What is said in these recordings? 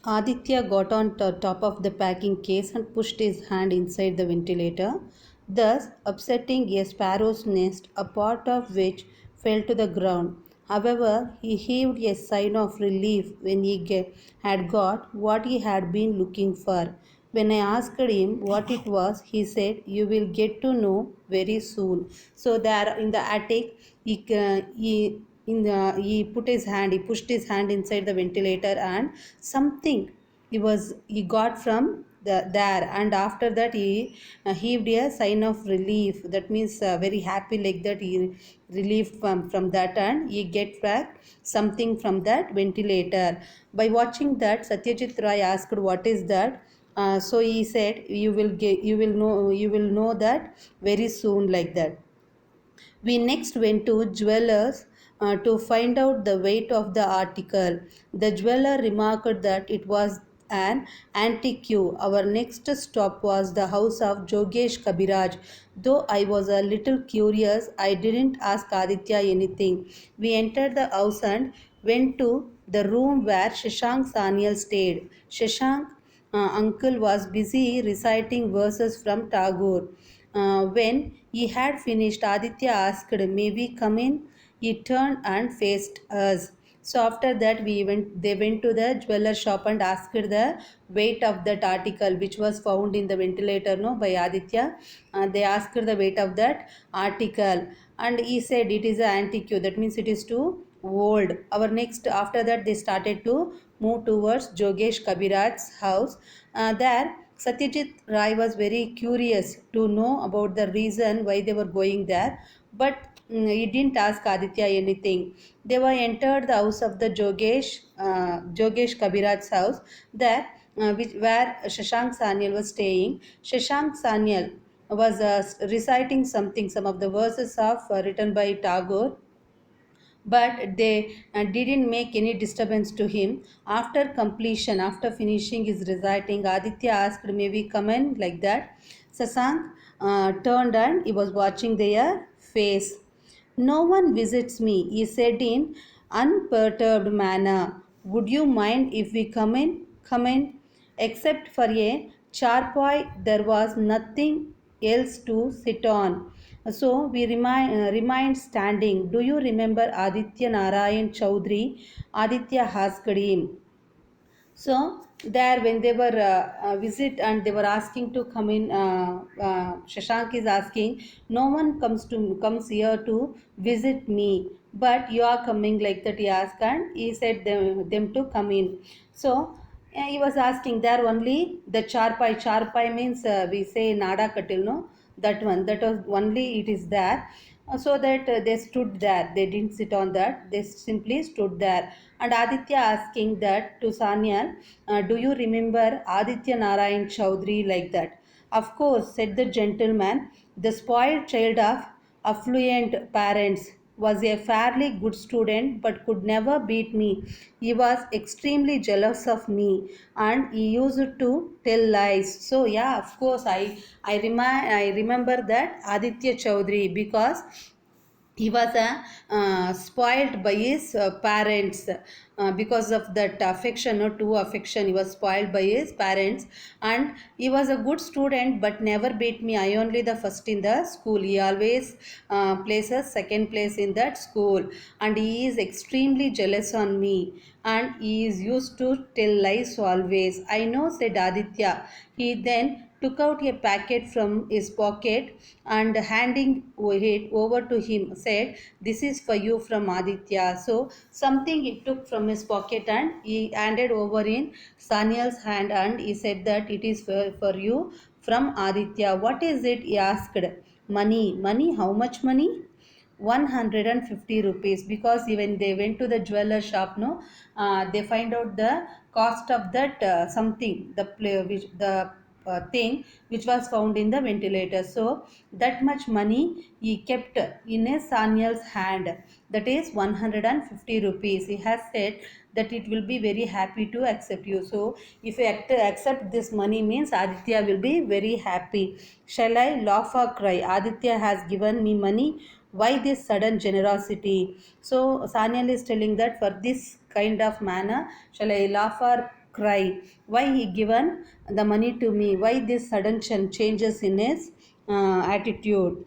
Aditya got on top of the packing case and pushed his hand inside the ventilator, thus upsetting a sparrow's nest, a part of which fell to the ground. However, he heaved a sigh of relief when had got what he had been looking for. When I asked him what it was, he said, "You will get to know very soon." So, there in the attic, he put his hand, he pushed his hand inside the ventilator, and something he got from there, and after that he heaved a sign of relief, that means very happy, like that he relieved from that, and he get back something from that ventilator. By watching that, Satyajit Ray asked what is that. So he said, you will know that very soon, like that. We next went to jewelers to find out the weight of the article. The jeweler remarked that it was an antique. Our next stop was the house of Jogesh Kabiraj. Though I was a little curious, I didn't ask Aditya anything. We entered the house and went to the room where Shashank Sanyal stayed. Shashank uncle was busy reciting verses from Tagore. When he had finished, Aditya asked, "May we come in?" He turned and faced us. So after that, they went to the jeweler shop and asked the weight of that article which was found in the ventilator, no, by Aditya. They asked the weight of that article, and he said it is an antique. That means it is too old. Our next after that, they started to move towards Jogesh Kabiraj's house. There, Satyajit Ray was very curious to know about the reason why they were going there, but he didn't ask Aditya anything. They were entered the house of the Jogesh Kabiraj's house, there where Shashank Sanyal was staying. Shashank Sanyal was reciting some of the verses of written by Tagore, but they didn't make any disturbance to him. After completion, after finishing his reciting, Aditya asked, "May we come in?" like that. Sasank turned and he was watching their face. "No one visits me," he said in unperturbed manner. "Would you mind if we come in? Come in." Except for a charpoy, there was nothing else to sit on. So we remained standing. "Do you remember Aditya Narayan Chaudhary?" Aditya asked him. So there, when they were visit and they were asking to come in, Shashank is asking, "No one comes here to visit me, but you are coming," like that. He asked, and he said them to come in. So he was asking there only the charpai. Charpai means we say nada katil, no, that one. That was only it is there. So that they stood there. They didn't sit on that. They simply stood there. And Aditya asking that to Sanyal, "Do you remember Aditya Narayan Chaudhary?" like that. "Of course," said the gentleman. "The spoiled child of affluent parents, was a fairly good student but could never beat me. He was extremely jealous of me and he used to tell lies." So yeah, of course, I remember that Aditya Chaudhary, because he was spoiled by his parents, because of that affection, or true affection. He was spoiled by his parents, and he was a good student but never beat me. I only the first in the school. He always places second place in that school, and he is extremely jealous on me, and he is used to tell lies always. "I know," said Aditya. He then took out a packet from his pocket and handing it over to him, said, "This is for you from Aditya." So something he took from his pocket and he handed over in Sanyal's hand, and he said that it is for you from Aditya. "What is it?" he asked. "Money." "Money? How much money?" 150 rupees, because even they went to the jeweler shop, no, they find out the cost of that something, the play which the thing which was found in the ventilator. So that much money he kept in a Sanyal's hand, that is 150 rupees. He has said that it will be very happy to accept you. So if you accept this money, means Aditya will be very happy. "Shall I laugh or cry? Aditya has given me money. Why this sudden generosity?" So Sanyal is telling that, "For this kind of manner, shall I laugh or cry. Why he given the money to me? Why this sudden changes in his attitude?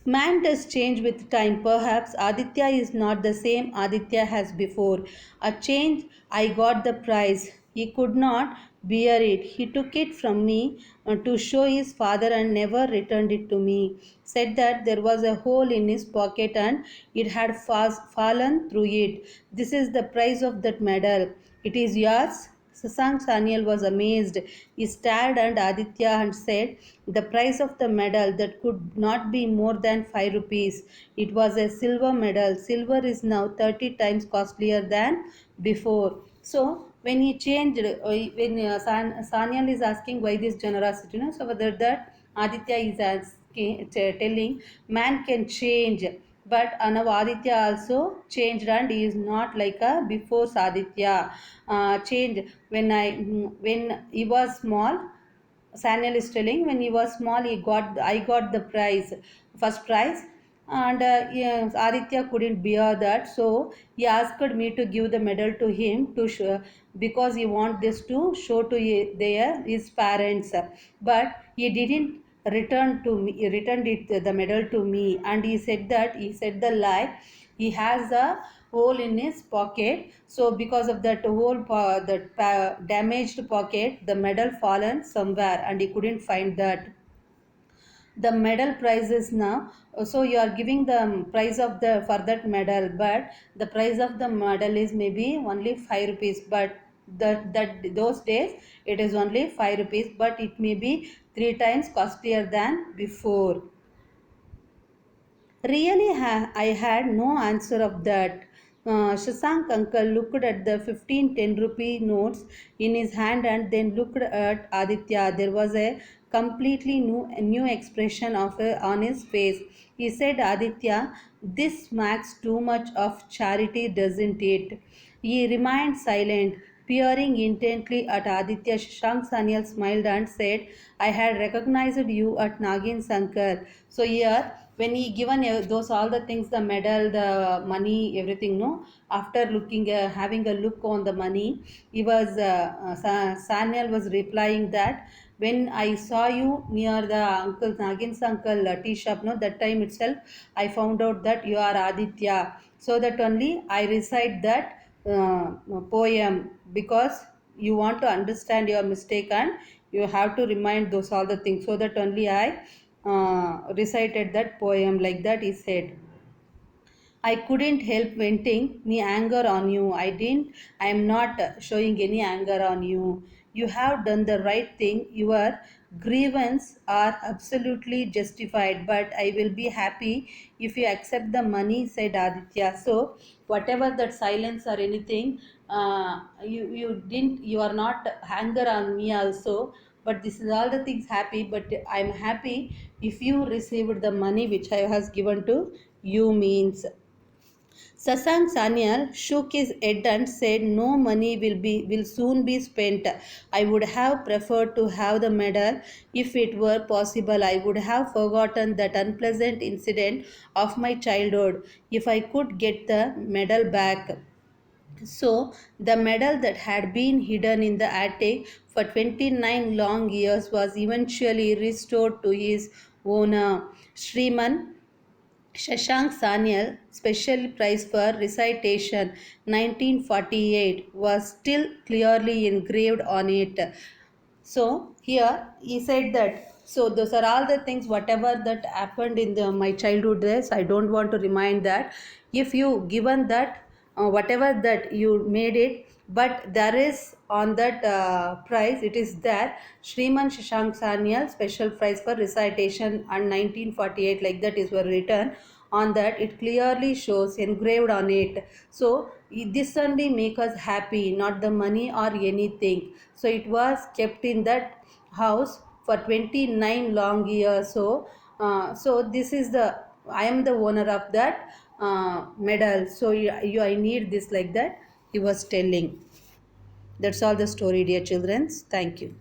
Man does change with time. Perhaps Aditya is not the same Aditya as before. A change, I got the prize. He could not bear it. He took it from me to show his father and never returned it to me. Said that there was a hole in his pocket and it had fallen through it. This is the price of that medal. It is yours. Sasank Sanyal was amazed. He stared at Aditya and said, the price of the medal that could not be more than 5 rupees. It was a silver medal. Silver is now 30 times costlier than before. So, when he changed, Sanyal is asking why this generosity, so whether that Aditya is asking, telling man can change, but now Aditya also changed and he is not like a before Saditya. Change when he was small. Sanyal is telling when he was small, I got the prize, first prize, and yes, Aditya couldn't bear that, so he asked me to give the medal to him to show, because he want this to show to his parents, but he didn't return to me. He returned it the medal to me, and he said the lie. He has a hole in his pocket, so because of that damaged pocket, the medal fallen somewhere and he couldn't find that. The medal price is now, so you are giving the price of the for that medal, but the price of the medal is maybe only 5 rupees, but that those days it is only 5 rupees, but it may be 3 times costlier than before. Really, I had no answer of that. Shashank uncle looked at the 15 10 rupee notes in his hand and then looked at Aditya. There was a completely new expression on his face. He said, Aditya, this smacks too much of charity, doesn't it? He remained silent, peering intently at Aditya. Shashank Sanyal smiled and said, I had recognized you at Nagin Sankar. So here, when he given those all the things, the medal, the money, everything, no, after looking, having a look on the money, he was, Sanyal was replying that, when I saw you near the uncle Nagin's uncle tea shop, no, that time itself I found out that you are Aditya. So that only I recite that poem, because you want to understand your mistake and you have to remind those all the things, so that only I recited that poem, like that he said. I couldn't help venting me anger on you. I am not showing any anger on you. You have done the right thing. Your grievance are absolutely justified, but I will be happy if you accept the money, said Aditya. So, whatever that silence or anything, you are not anger on me also, but this is all the things happy, but I am happy if you received the money which I has given to you means. Sasank Sanyal shook his head and said, no money will soon be spent. I would have preferred to have the medal if it were possible. I would have forgotten that unpleasant incident of my childhood if I could get the medal back. So, the medal that had been hidden in the attic for 29 long years was eventually restored to his owner, Shriman Shashank Sanyal Special Prize for Recitation 1948 was still clearly engraved on it. So here he said that, so those are all the things whatever that happened in my childhood days. I don't want to remind that. If you given that whatever that you made it, but there is on that prize, it is there, Shriman Shashank Sanyal Special Prize for Recitation and 1948, like that is were written on that. It clearly shows engraved on it. So this only make us happy, not the money or anything. So it was kept in that house for 29 long years. So so this is the, I am the owner of that medal, so I need this, like that he was telling. That's all the story, dear children. Thank you.